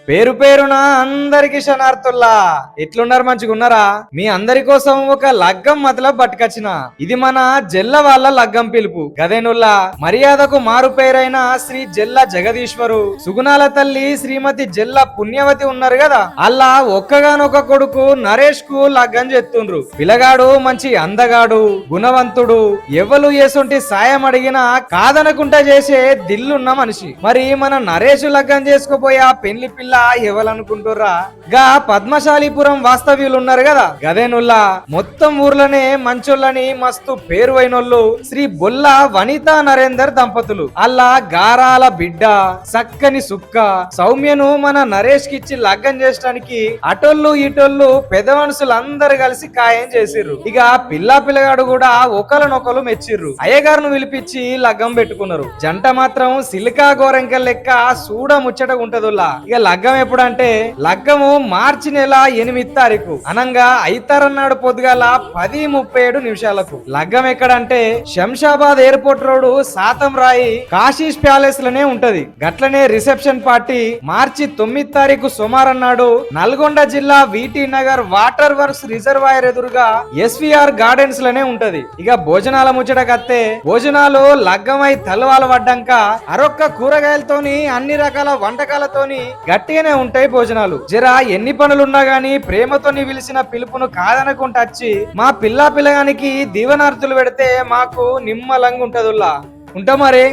పేరు పేరున అందరికి శనార్థుల్లా ఎట్లున్నారు, మంచిగా ఉన్నారా? మీ అందరి కోసం ఒక లగ్గం మతలబ్ పట్టుకొచ్చిన. ఇది మన జెల్ల వాళ్ళ లగ్గం పిలుపు. గదేనుల్లా మర్యాదకు మారు పేరైన శ్రీ జెల్ల జగదీశ్వరు సుగుణాల తల్లి శ్రీమతి జెల్ల పుణ్యవతి ఉన్నారు కదా, అల్లా ఒక్కగానొక కొడుకు నరేష్ కు లగ్గం చేస్తుండ్రు. పిల్లగాడు మంచి అందగాడు, గుణవంతుడు, ఎవరు ఏసొంటి సాయం అడిగినా కాదనకుంటా చేసే దిల్లున్న మనిషి. మరి మన నరేష్ లగ్గం చేసుకోపోయే ఆ పెళ్లి పిల్ల ఎవరనుకుంటుర్రా? గా పద్మశాలిపురం వాస్తవ్యులు ఉన్నారు కదా, గదేనుల్లా మొత్తం ఊర్లోనే మంచోళ్ళని మస్తు పేరు అయినోళ్ళు శ్రీ బొల్ల వనితా నరేందర్ దంపతులు. అల్లా గారాల బిడ్డ చక్కని సుక్క సౌమ్యను మన నరేష్ కి ఇచ్చి లగ్గం చేయడానికి అటోళ్ళు ఇటోళ్ళు పెద్ద మనుషులు అందరు కలిసి ఖాయం చేసిర్రు. ఇక పిల్లగాడు కూడా ఒకరినొకరు మెచ్చిర్రు. అయ్యగారును పిలిపించి లగ్గం పెట్టుకున్నారు. జంట మాత్రం సిలికా గోరెంకల్ లెక్క చూడ ముచ్చటగా ఉంటదుల్లా. ఇక లగ్గం ఎప్పుడంటే లగ్గము మార్చి నెల 8 తారీఖు అనంగా ఐతారన్నాడు పొద్దుగాల 10:37 లగ్గం ఎక్కడంటే శంషాబాద్ ఎయిర్పోర్ట్ రోడ్డు సాతం రాయి కాశీష్ ప్యాలెస్ లోనే ఉంటది. గట్లనే రిసెప్షన్ పార్టీ మార్చి 9 తారీఖు సోమవారం నల్గొండ జిల్లా వీటీ నగర్ వాటర్ వర్క్స్ రిజర్వాయర్ ఎదురుగా ఎస్విఆర్ గార్డెన్స్ లోనే ఉంటది. ఇక భోజనాల ముచ్చటకత్తే భోజనాలు లగ్గమై తలవాలు పడ్డాక అరొక్క కూరగాయలతోని అన్ని రకాల వంటకాలతోని గట్టిగానే ఉంటాయి భోజనాలు. జరా ఎన్ని పనులున్నా గాని ప్రేమతోని పిలిచిన పిలుపును కాదనుకుంటా వచ్చి మా పిల్లగానికి దీవెనార్తులు పెడితే మాకు నిమ్మలంగా ఉంటదుల్లా. ఉంటా మరి.